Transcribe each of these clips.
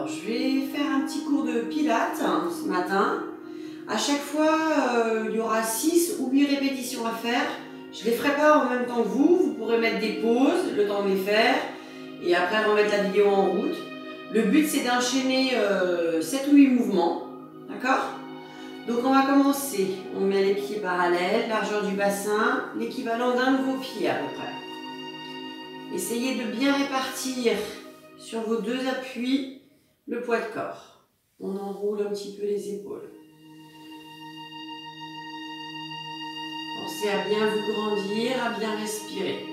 Alors, je vais faire un petit cours de pilates ce matin. À chaque fois, il y aura 6 ou 8 répétitions à faire. Je ne les ferai pas en même temps que vous. Vous pourrez mettre des pauses, le temps de les faire. Et après, remettre la vidéo en route. Le but, c'est d'enchaîner 7 ou 8 mouvements. D'accord ? Donc, on va commencer. On met les pieds parallèles, largeur du bassin, l'équivalent d'un nouveau pied à peu près. Essayez de bien répartir sur vos 2 appuis le poids de corps. On enroule un petit peu les épaules. Pensez à bien vous grandir, à bien respirer.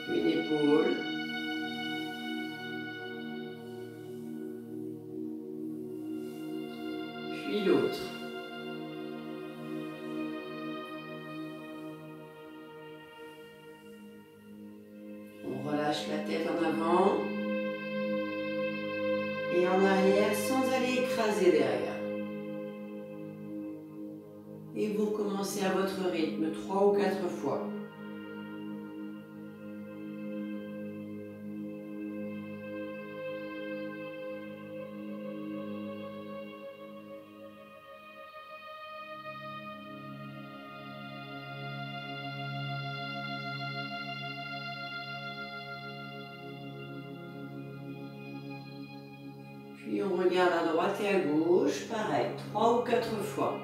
Une épaule. Puis l'autre. On relâche la tête en avant et en arrière sans aller écraser derrière. Et vous recommencez à votre rythme 3 ou 4 fois. Puis on regarde à droite et à gauche, pareil, 3 ou 4 fois.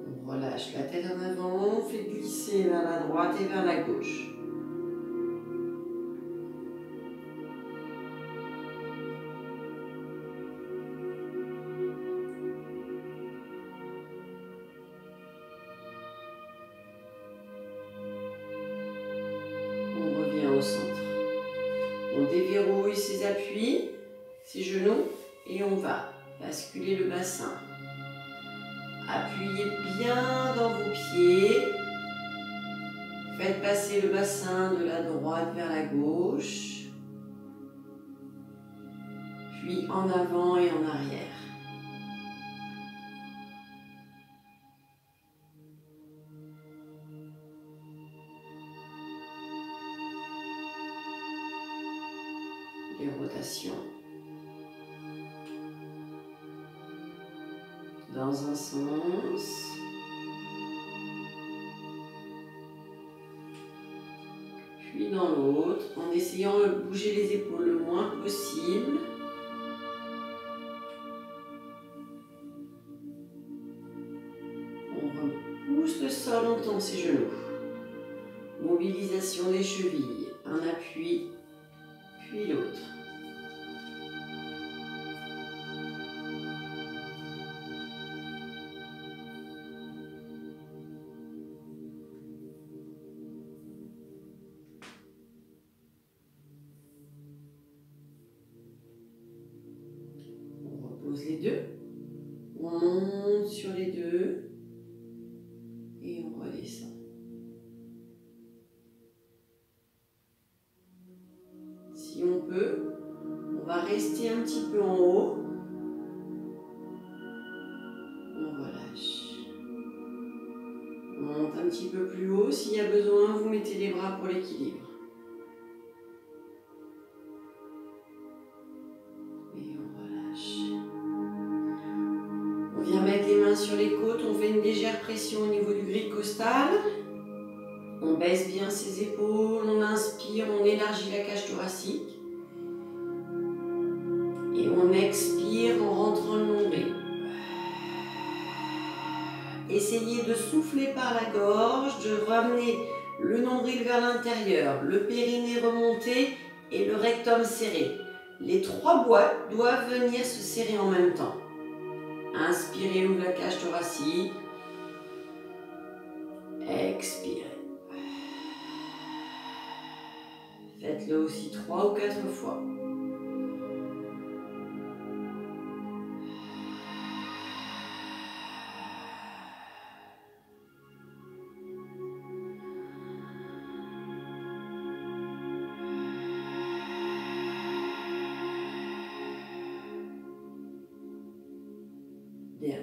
On relâche la tête en avant, on fait glisser vers la droite et vers la gauche. Au centre. On déverrouille ses appuis, ses genoux et on va basculer le bassin. Appuyez bien dans vos pieds. Faites passer le bassin de la droite vers la gauche. Puis en avant et en arrière. Les rotations dans un sens, puis dans l'autre, en essayant de bouger les épaules le moins possible. On repousse le sol, on tend ses genoux. Mobilisation des chevilles, un appui, puis l'autre. On repose les deux. On monte sur les deux et on redescend. Si on peut, on va rester un petit peu en haut. On relâche. On monte un petit peu plus haut. S'il y a besoin, vous mettez les bras pour l'équilibre. Et on relâche. On vient mettre les mains sur les côtes. On fait une légère pression au niveau du grille costal. On baisse bien ses épaules. On inspire, on élargit la cage thoracique. Et on expire en rentrant le nombril. Essayez de souffler par la gorge, de ramener le nombril vers l'intérieur, le périnée remonté et le rectum serré. Les 3 boîtes doivent venir se serrer en même temps. Inspirez, ouvre la cage thoracique. Expirez. Faites-le aussi 3 ou 4 fois.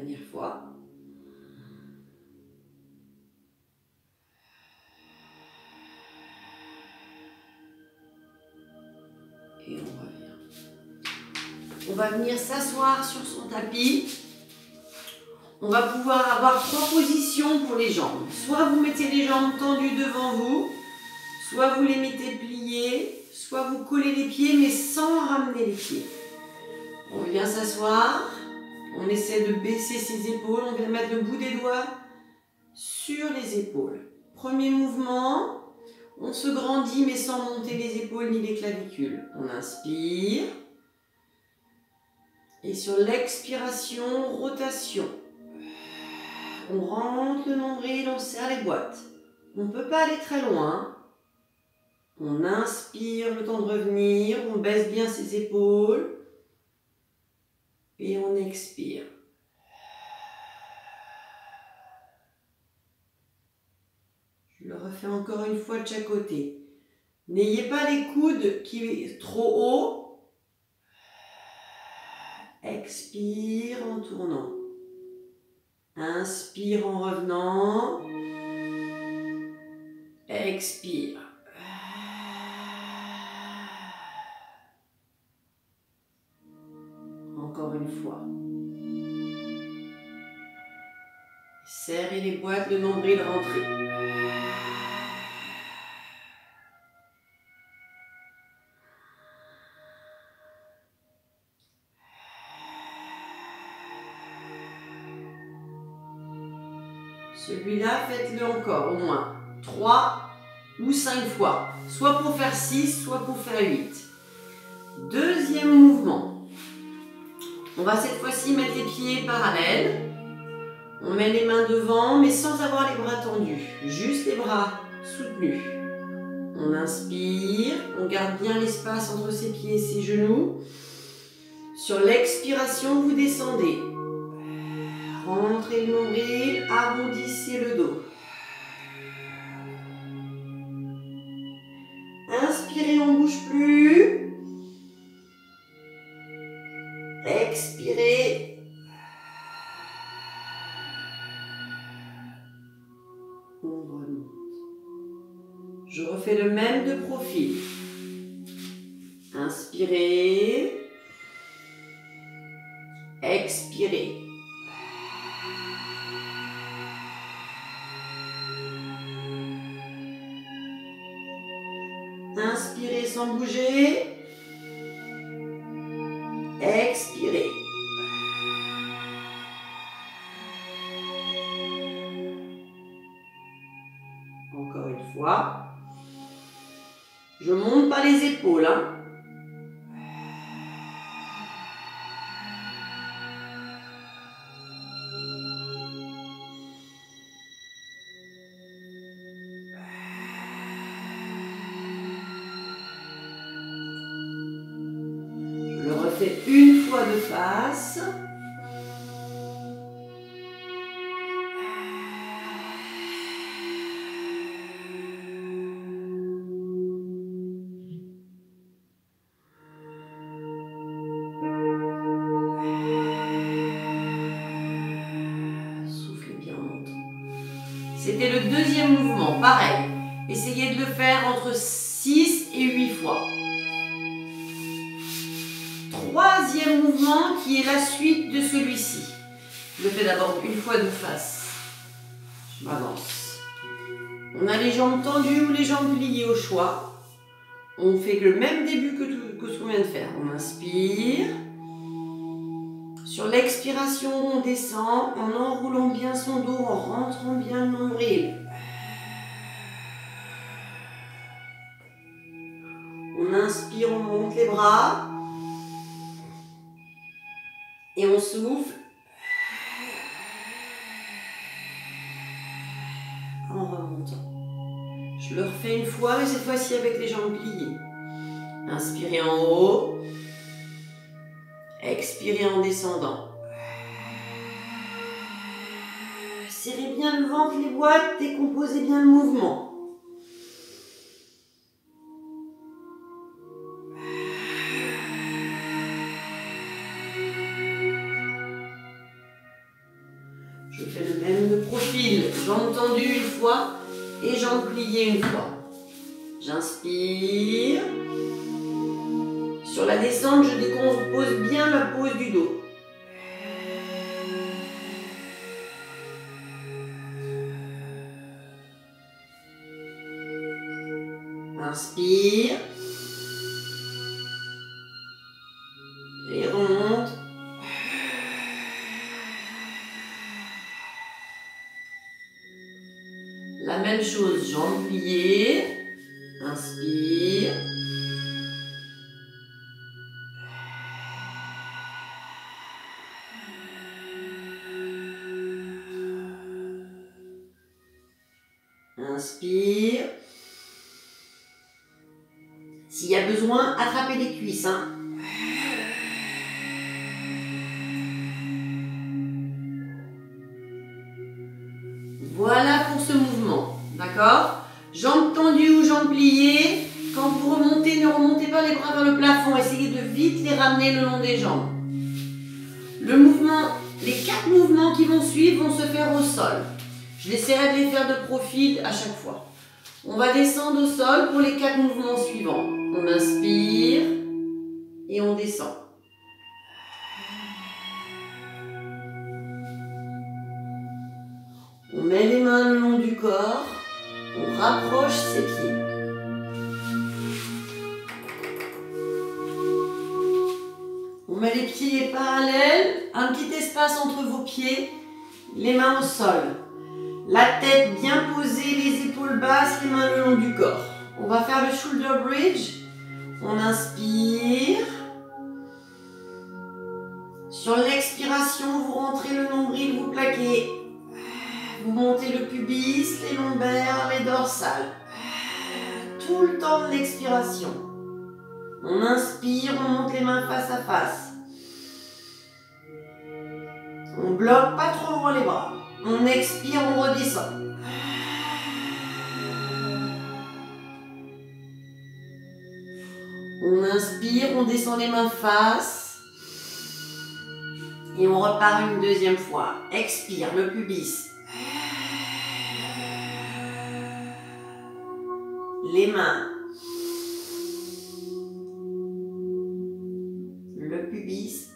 dernière fois. Et on revient. On va venir s'asseoir sur son tapis. On va pouvoir avoir 3 positions pour les jambes. Soit vous mettez les jambes tendues devant vous, soit vous les mettez pliées, soit vous collez les pieds mais sans ramener les pieds. On vient s'asseoir, on essaie de baisser ses épaules, on vient mettre le bout des doigts sur les épaules. Premier mouvement, on se grandit mais sans monter les épaules ni les clavicules. On inspire. Et sur l'expiration, rotation. On rentre le nombril, on serre les boîtes. On ne peut pas aller très loin. On inspire le temps de revenir, on baisse bien ses épaules. Et on expire. Je le refais encore une fois de chaque côté. N'ayez pas les coudes qui sont trop hauts. Expire en tournant. Inspire en revenant. Expire. Encore une fois. Serrez les boîtes, le nombril rentré. Celui-là, faites-le encore au moins 3 ou 5 fois. Soit pour faire 6, soit pour faire 8. Deuxième mouvement. On va cette fois-ci mettre les pieds parallèles. On met les mains devant, mais sans avoir les bras tendus. Juste les bras soutenus. On inspire, on garde bien l'espace entre ses pieds et ses genoux. Sur l'expiration, vous descendez. Rentrez le nombril, arrondissez le dos. Inspirez, on ne bouge plus. Expirez. On remonte. Je refais le même de profil. Inspirez. Expirez. Inspirez sans bouger. Expirez. Encore une fois. Je monte pas les épaules. Je le refais une fois de face. C'était le deuxième mouvement, pareil. Essayez de le faire entre 6 et 8 fois. Troisième mouvement qui est la suite de celui-ci. Je le fais d'abord une fois de face. Je m'avance. On a les jambes tendues ou les jambes pliées au choix. On fait le même début que ce qu'on vient de faire. On inspire. Sur l'expiration, on descend en enroulant bien son dos, en rentrant bien le nombril. On inspire, on monte les bras. Et on souffle. En remontant. Je le refais une fois, mais cette fois-ci avec les jambes pliées. Inspirez en haut. Expirez en descendant. Serrez bien le ventre, les boîtes, décomposez bien le mouvement. Je fais le même de profil, jambes tendues une fois et jambes pliées une fois. J'inspire. Sur la descente, je décompose bien la pose du dos. Inspire. Et remonte. La même chose, jambes pliées. Inspire. Inspire. S'il y a besoin, attrapez les cuisses. Voilà pour ce mouvement. D'accord? Jambes tendues ou jambes pliées. Quand vous remontez, ne remontez pas les bras vers le plafond. Essayez de vite les ramener le long des jambes. Le mouvement, les 4 mouvements qui vont suivre vont se faire au sol. Je essaierai de les faire de profil à chaque fois. On va descendre au sol pour les 4 mouvements suivants. On inspire et on descend. On met les mains le long du corps. On rapproche ses pieds. On met les pieds parallèles, un petit espace entre vos pieds, les mains au sol. La tête bien posée, les épaules basses, les mains le long du corps. On va faire le shoulder bridge. On inspire. Sur l'expiration, vous rentrez le nombril, vous plaquez. Vous montez le pubis, les lombaires, les dorsales. Tout le temps de l'expiration. On inspire, on monte les mains face à face. On bloque pas trop loin les bras. On expire, on redescend. On inspire, on descend les mains face. Et on repart une deuxième fois. Expire, le pubis. Les mains. Le pubis.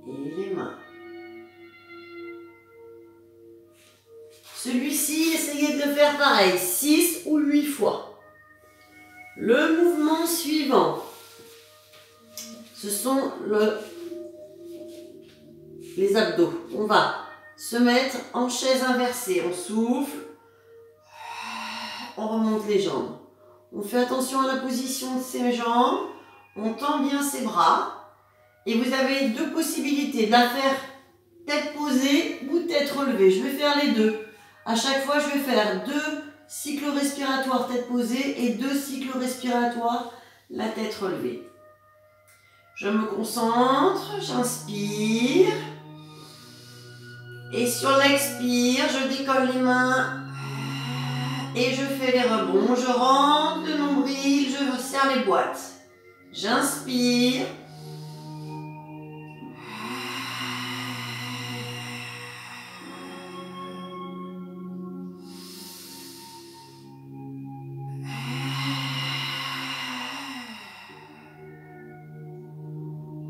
Et les mains. Celui-ci, essayez de le faire pareil, 6 ou 8 fois. Le mouvement suivant, ce sont les abdos. On va se mettre en chaise inversée. On souffle. On remonte les jambes. On fait attention à la position de ses jambes. On tend bien ses bras. Et vous avez 2 possibilités de la faire tête posée ou tête relevée. Je vais faire les deux. À chaque fois, je vais faire 2 cycles respiratoires tête posée et 2 cycles respiratoires la tête relevée. Je me concentre, j'inspire. Et sur l'expire, je décolle les mains et je fais les rebonds. Je rentre le nombril, je serre les boîtes. J'inspire.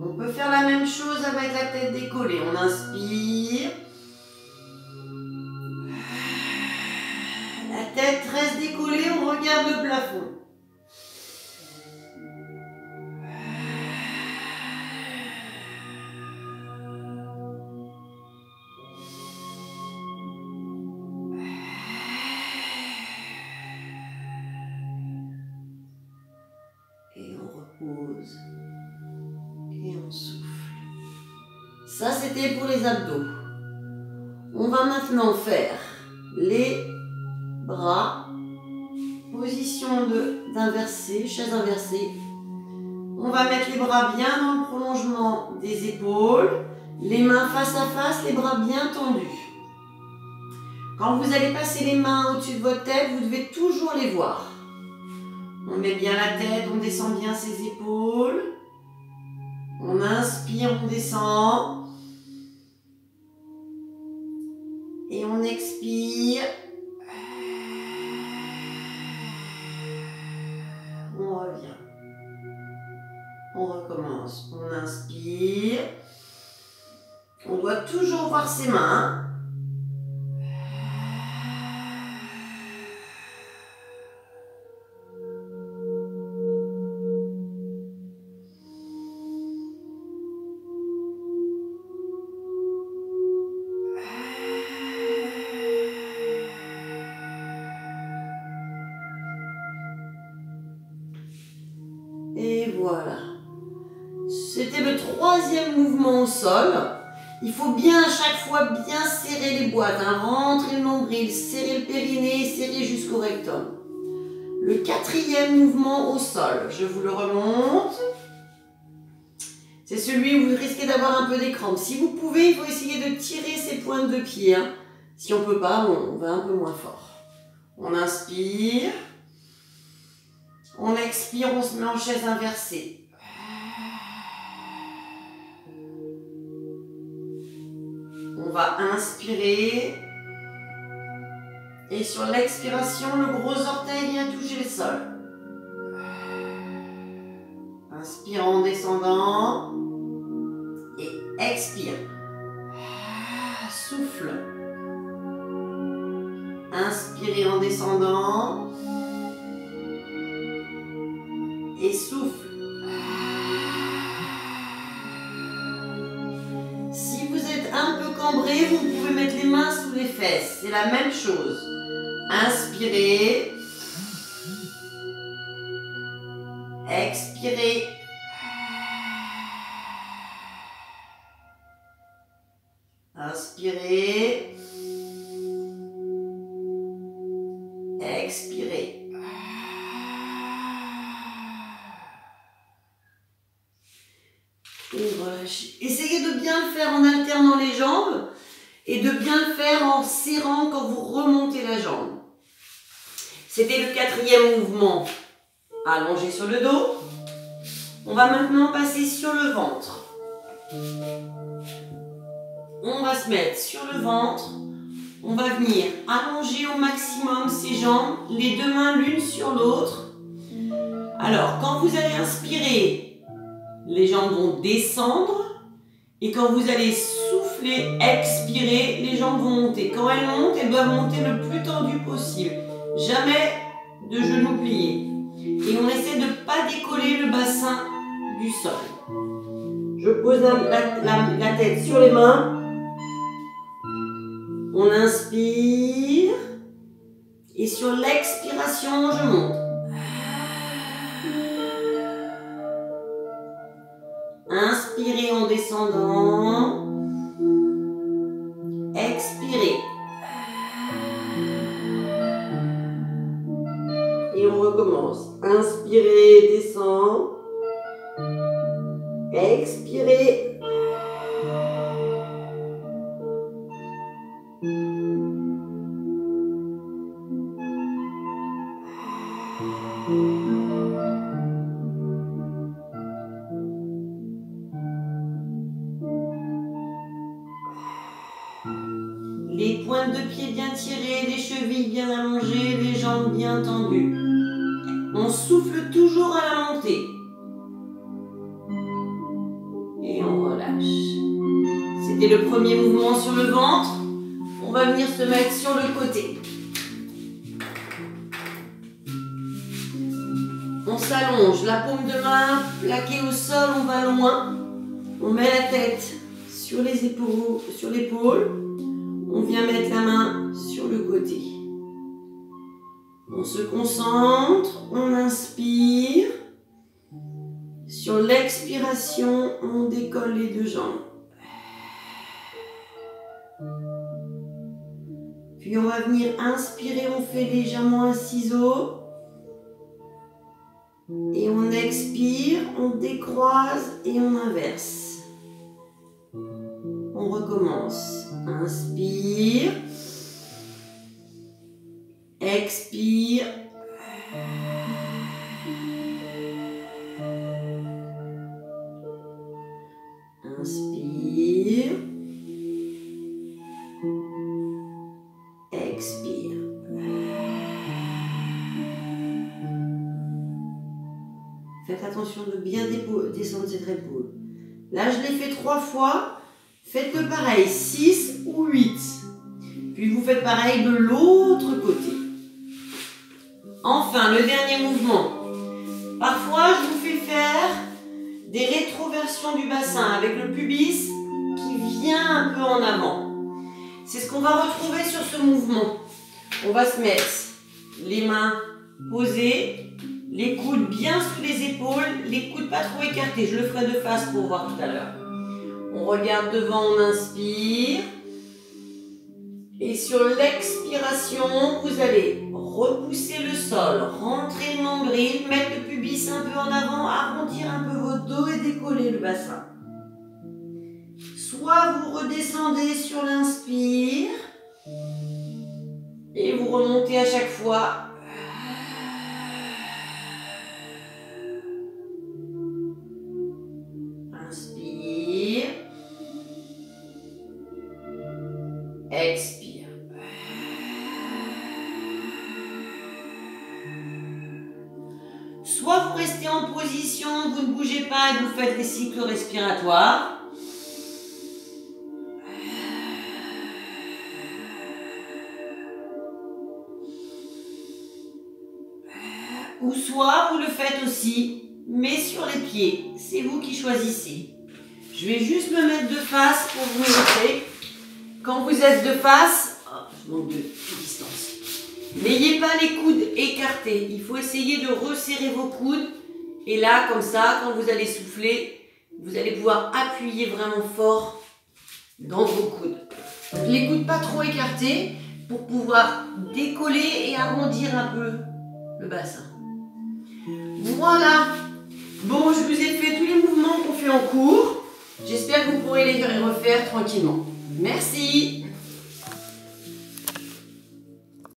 On peut faire la même chose avec la tête décollée. On inspire. La tête reste décollée, on regarde le plafond. Et on repose. Et on souffle. Ça, c'était pour les abdos. On va maintenant faire les bras, position d'inversé, chaise inversée. On va mettre les bras bien dans le prolongement des épaules, les mains face à face, les bras bien tendus. Quand vous allez passer les mains au-dessus de votre tête, vous devez toujours les voir. On met bien la tête, on descend bien ses épaules. inspire, on descend. Et on expire. On revient. On recommence. On inspire. On doit toujours voir ses mains. Et voilà. C'était le troisième mouvement au sol. Il faut bien à chaque fois bien serrer les boîtes, hein. Rentrer le nombril, serrer le périnée, serrer jusqu'au rectum. Le quatrième mouvement au sol, je vous le remonte. C'est celui où vous risquez d'avoir un peu des crampes. Si vous pouvez, il faut essayer de tirer ses pointes de pied, hein. Si on ne peut pas, on va un peu moins fort. On inspire. On expire, on se met en chaise inversée. On va inspirer. Et sur l'expiration, le gros orteil vient toucher le sol. Inspire en descendant. Et expire. Souffle. Inspirez en descendant. Et souffle. Si vous êtes un peu cambré, vous pouvez mettre les mains sous les fesses. C'est la même chose. Inspirez. Expirez. Inspirez. Expirez. Et relâchez. Essayez de bien le faire en alternant les jambes et de bien le faire en serrant quand vous remontez la jambe. C'était le quatrième mouvement. Allongé sur le dos. On va maintenant passer sur le ventre. On va se mettre sur le ventre. On va venir allonger au maximum ses jambes, les deux mains l'une sur l'autre. Alors, quand vous allez inspirer, les jambes vont descendre. Et quand vous allez souffler, expirer, les jambes vont monter. Quand elles montent, elles doivent monter le plus tendu possible. Jamais de genoux pliés. Et on essaie de ne pas décoller le bassin du sol. Je pose la tête sur les mains. On inspire. Et sur l'expiration, je monte. Inspirez en descendant. Expirez. Et on recommence. Inspirez, descend. Expirez. Les pointes de pied bien tirées, les chevilles bien allongées, les jambes bien tendues. On souffle toujours à la montée. Et on relâche. C'était le premier mouvement sur le ventre. On va venir se mettre sur le côté. On s'allonge, la paume de main plaquée au sol, on va loin. On met la tête sur les épaules, sur l'épaule. On vient mettre la main sur le côté. On se concentre, on inspire. Sur l'expiration, on décolle les deux jambes. Puis on va venir inspirer, on fait légèrement un ciseau. Et on expire, on décroise et on inverse. On recommence. Inspire. Expire. de bien descendre cette épaule. Là, je l'ai fait 3 fois. Faites-le pareil, 6 ou 8. Puis vous faites pareil de l'autre côté. Enfin, le dernier mouvement. Parfois, je vous fais faire des rétroversions du bassin avec le pubis qui vient un peu en avant. C'est ce qu'on va retrouver sur ce mouvement. On va se mettre les mains posées, les coudes bien sous les épaules, les coudes pas trop écartés. Je le ferai de face pour voir tout à l'heure. On regarde devant, on inspire. Et sur l'expiration, vous allez repousser le sol, rentrer le nombril, mettre le pubis un peu en avant, arrondir un peu votre dos et décoller le bassin. Soit vous redescendez sur l'inspire et vous remontez à chaque fois. Inspire. Expire. Soit vous restez en position, vous ne bougez pas et vous faites des cycles respiratoires. Ou soit vous le faites aussi, mais sur les pieds. C'est vous qui choisissez. Je vais juste me mettre de face pour vous montrer. Quand vous êtes de face, je manque de distance. N'ayez pas les coudes écartés. Il faut essayer de resserrer vos coudes. Et là, comme ça, quand vous allez souffler, vous allez pouvoir appuyer vraiment fort dans vos coudes. Les coudes pas trop écartés pour pouvoir décoller et arrondir un peu le bassin. Voilà. Bon, je vous ai fait tous les mouvements qu'on fait en cours. J'espère que vous pourrez les refaire tranquillement. Merci.